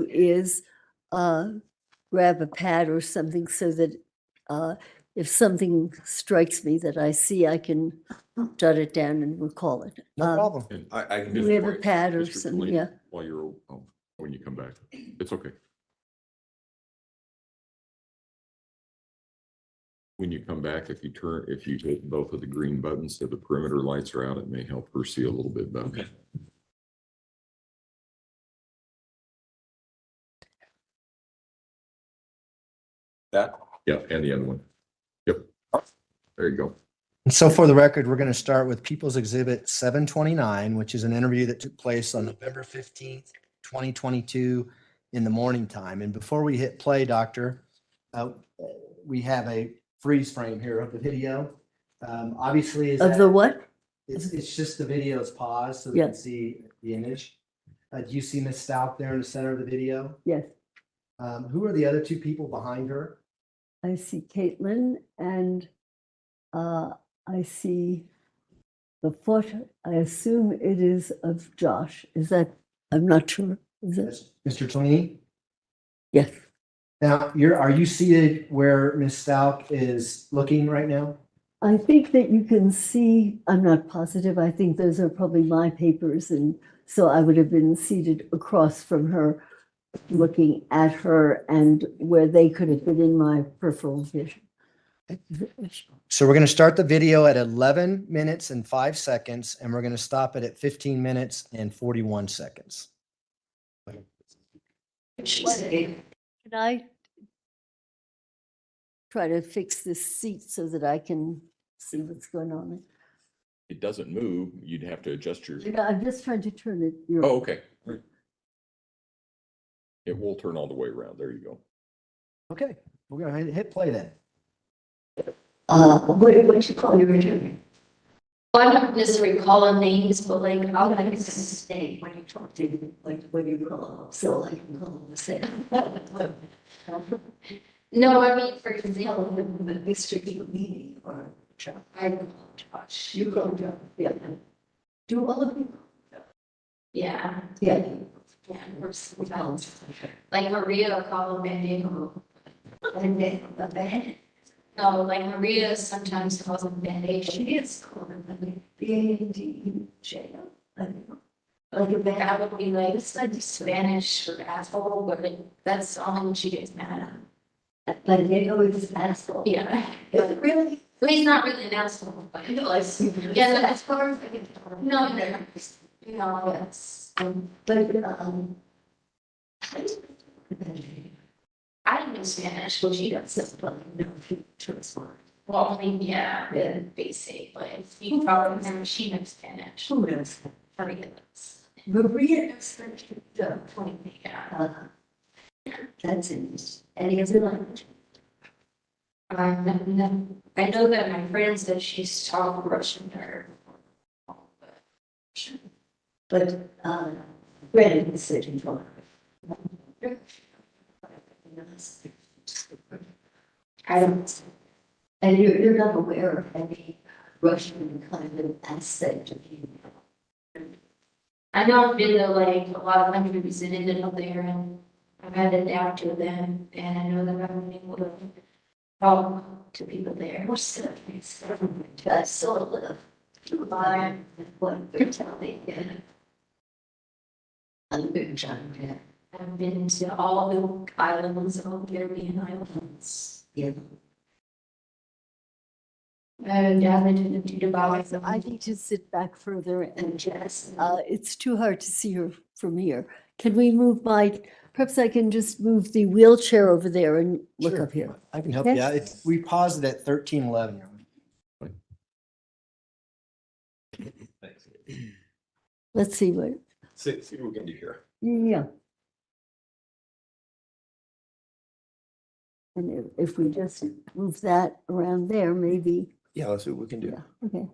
is grab a pad or something so that if something strikes me that I see, I can jot it down and recall it. No problem. And I can Do just. we have a wait, pad or Mr. something? Tulane, Yeah. While you're, when you come back, it's okay. When you come back, if you hit both of the green buttons so the perimeter lights are out, it may help her see a little bit better. Okay. That? Yeah, and the other one. Yep. There you go. And so for the record, we're going to start with People's Exhibit 729, which is an interview that took place on November 15th, 2022 in the morning time. And before we hit play, Doctor, we have a freeze frame here of the video. Obviously, Of the what? it's just the video is paused so we Yeah. can see the image. Do you see Miss Stout there in the center of the video? Yes, Who are the other two people behind her? I see Caitlin and I see the foot. I assume it is of Josh. Is that, I'm not sure. Is it? Mr. Twain? Yes. Now, are you seated where Miss Stout is looking right now? I think that you can see, I'm not positive. I think those are probably my papers. And so I would have been seated across from her, looking at her and where they could have been in my peripheral vision. So we're going to start the video at 11 minutes and 5 seconds, and we're going to stop it at 15 minutes and 41 seconds. Can I try to fix this seat so that I can see what's going on? It doesn't move. You'd have to adjust your. You know, I'm just trying to turn it. Oh, okay. It will turn all the way around. There you go. Okay, we're going to hit play then. What you call your interview? Well, I don't necessarily call them names, but like, I'll Like like, it's a name when you talk to, like, when you call them, so I can call them the same. no, I mean, for example, The district meeting or. I don't know, Josh. You call them, yeah. Do all of you? Yeah, Yeah. yeah, or sometimes, like Maria call them Bendigo. And then the band. No, like Maria sometimes calls them Bendigo. She is called them B-A-N-D-J. I don't know. Like a band. That would be like, it's like Spanish for asshole, but like, that's all when she gets mad at. But they always asshole. Yeah, It's really. but he's not really an asshole, but. I see. Yeah, that's far as I can tell. No, no, that's, But, I don't know Spanish, but she does. Well, I mean, yeah, basic, but if you probably remember, she knows Spanish. Who knows? Maria does. Maria knows French. Yeah. That's in any other language. I know that my friend said she's taught Russian or. But, Brandon is sitting for. I don't, And you're not aware of any Russian kind of aspect of you. I know I've been to like a lot of countries and ended up there and I've had to adapt to them and I know that I'm able to talk to people there. We're still, I sort of live. What they're telling me, yeah. I'm big John, yeah. I've been to all the islands, all the Caribbean islands. Yeah. Down into the Dubai. So I need to sit back further and just, it's too hard to see her from here. Can we move perhaps I can just move the wheelchair over there and look Sure. up here. I can help Okay. you out. We paused it at 13:11. Thanks. Let's see what, See what we can do here. yeah. And if we just move that around there, maybe, Yeah, let's see what we can do. yeah, okay.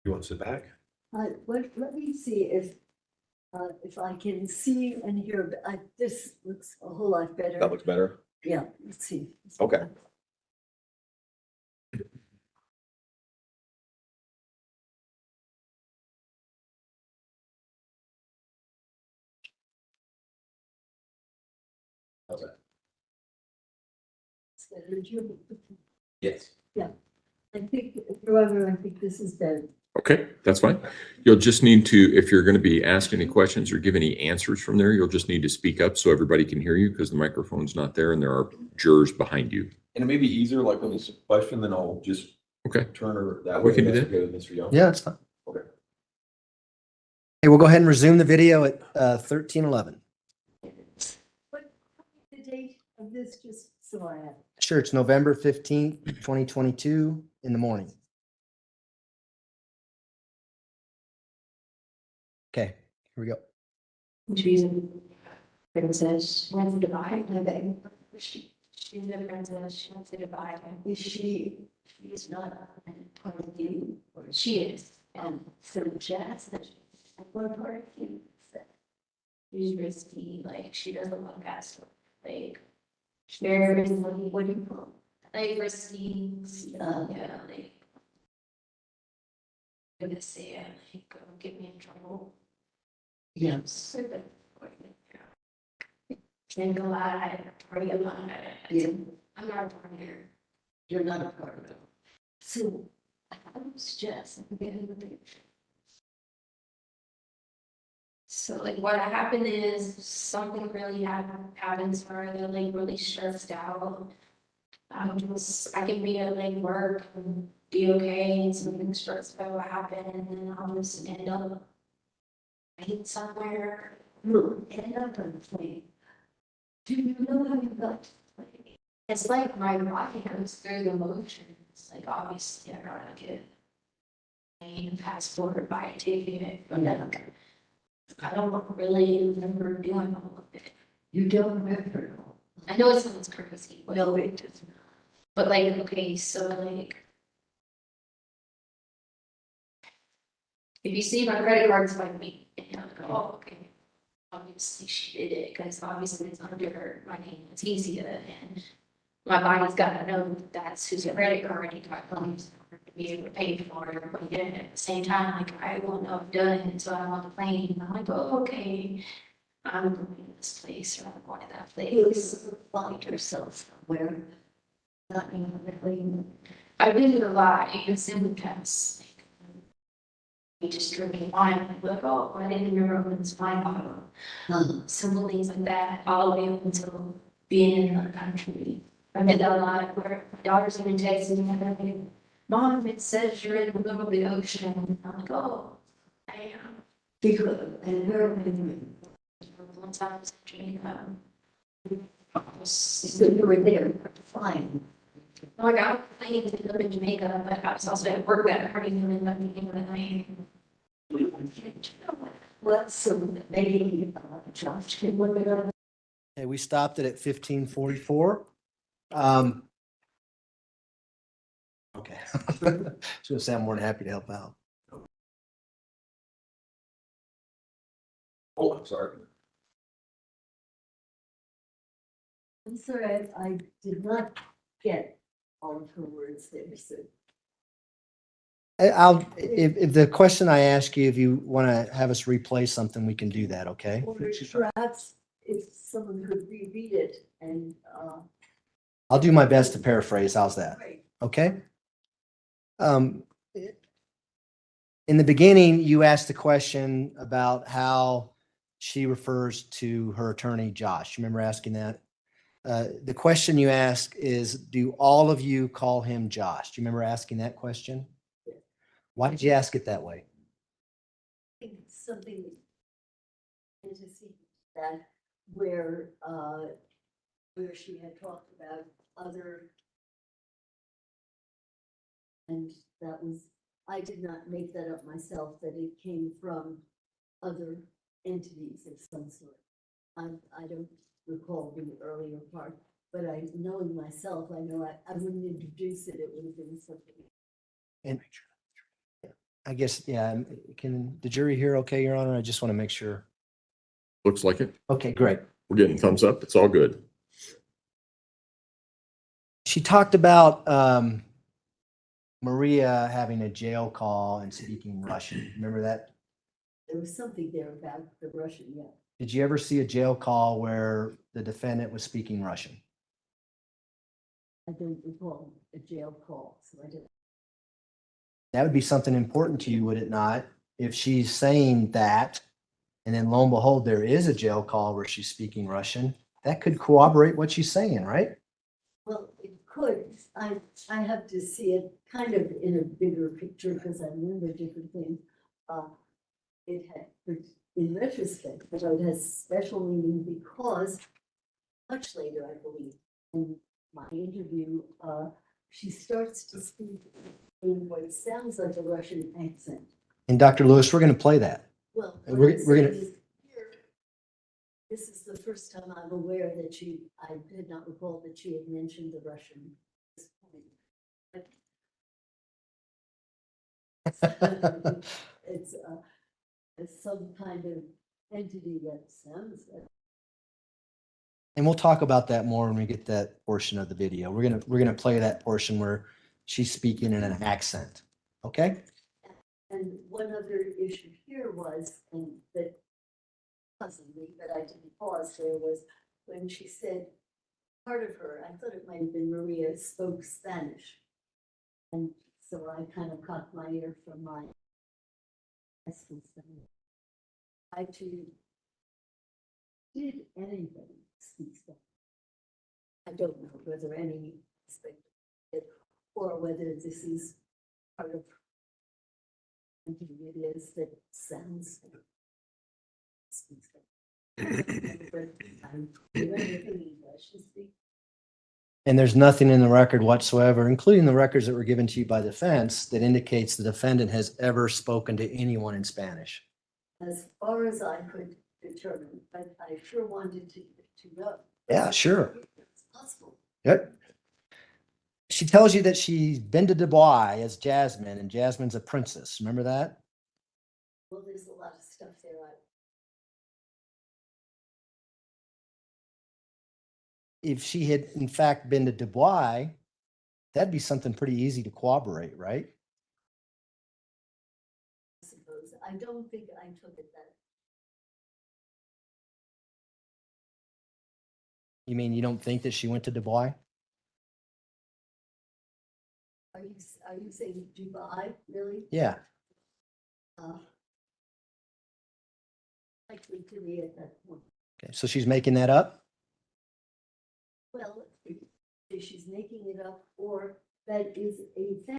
You want to sit back? Let me see if I can see and hear, this looks a whole lot better. That looks better. Yeah, let's see. Okay. better, Jim. Yes. I think, however, I think this is better. Okay, that's fine. You'll just need to, if you're going to be asked any questions or give any answers from there, you'll just need to speak up so everybody can hear you because the microphone's not there and there are jurors behind you. And it may be easier, like when there's a question, then I'll just Okay, turn her that We way. can do That's that. okay with Mr. Young? Yeah, it's fine. Okay. Hey, we'll go ahead and resume the video at 13:11. What the date of this, just so I have? Sure, it's November 15th, 2022 in the morning. Okay, here we go. Reason princess, she wants to divide, she's a princess, she wants to divide. Is she's not part of you, or She is, and so Jazz, what part of you is that? she's risky, like, she doesn't look at stuff, like, she's very risky, What do you call like risky, Uh, yeah, like. I'm gonna say it, like, get me in trouble. Yeah. So that, can't go out, I party alone, Yeah. I'm not a partier. You're not a part of it. So, how's Jess? So like what happened is something really happens where they're like really stressed out. I can be at like work and be okay and something stressful will happen and then I'll just end up right somewhere, End up on the plane. Do you know how you got to the plane? it's like my body goes through the motions, like obviously I gotta get a passport, buy a ticket, but then I don't really remember doing all of it. You don't remember. I know it sounds crazy, but No, it doesn't. but like, okay, so like. If you see my credit card's by me, and you're like, oh, okay. Obviously she did it, because obviously it's under my name, it's easy to, and my body's gotta know that that's whose credit card you got funds to be able to pay for it, but then at the same time, like, I won't know I've done it until I'm on the plane, and I'm like, oh, okay. I'm going to this place, or I'm going to that place. Find yourself somewhere. Not even really. I did it a lot, even simply tests. You just drinking wine, like, oh, I didn't remember when this wine bottle. Simple things like that, all the way up until being in the country. I did that a lot where my daughter's even texting me, and I'm like, Mom, it says you're in the middle of the ocean. I'm like, oh, I am. Because, and where One time I was in Jamaica. so you were there, fine. Oh, I got a plane to live in Jamaica, but I was also at work that morning and then meeting with night. Well, so maybe Josh can look it up. Okay, we stopped it at 15:44. Okay. So I'm more than happy to help out. Oh, I'm sorry. I'm sorry, I did not get all of her words there, so. If the question I ask you, if you want to have us replay something, we can do that, okay? Or perhaps if someone could reread it and, I'll do my best to paraphrase. How's that? Right. Okay? In the beginning, you asked the question about how she refers to her attorney, Josh. You remember asking that? The question you ask is, do all of you call him Josh? Do you remember asking that question? Why did you ask it that way? I think it's something fantasy that where she had talked about other, and that was, I did not make that up myself, that it came from other entities of some sort. I don't recall the earlier part, but knowing myself, I know I wouldn't introduce it, it would have been something. And I guess, yeah, can the jury hear okay, Your Honor? I just want to make sure. looks like it. Okay, great. We're getting thumbs up. It's all good. She talked about Maria having a jail call and speaking Russian. Remember that? There was something there about the Russian, yeah. Did you ever see a jail call where the defendant was speaking Russian? I don't recall a jail call, so I don't. That would be something important to you, would it not? If she's saying that, and then lo and behold, there is a jail call where she's speaking Russian, that could corroborate what she's saying, right? Well, it could. I have to see it kind of in a bigger picture because I remember different things. It had, in retrospect, but it has special meaning because much later, I believe, in my interview, she starts to speak in what sounds like a Russian accent. And Dr. Lewis, we're going to play that. Well, We're- what I'm we're gonna- saying is here, this is the first time I'm aware that I did not recall that she had mentioned the Russian at this point. But it's some kind of entity that sounds like. And we'll talk about that more when we get that portion of the video. We're gonna play that portion where she's speaking in an accent. Okay? And one other issue here was, and that puzzled me, but I didn't pause there, was when she said, part of her, I thought it might have been Maria, spoke Spanish. And so I kind of cocked my ear from my high school Spanish. I too, did anybody speak Spanish? I don't know whether any speak it, or whether this is part of it is that sounds. speaks Spanish. But I'm even thinking that she speaks. And there's nothing in the record whatsoever, including the records that were given to you by defense, that indicates the defendant has ever spoken to anyone in Spanish. As far as I could determine, but I sure wanted to know. Yeah, sure. It's possible. Yep. She tells you that she's been to Dubai as Jasmine, and Jasmine's a princess. Remember that? Well, there's a lot of stuff there. If she had in fact been to Dubai, that'd be something pretty easy to corroborate, right? I suppose. I don't think I took it that. You mean you don't think that she went to Dubai? Are you saying Dubai, really? Yeah. Likely to be at that point. Okay. So she's making that up? Well, if she's making it up, or that is a fact.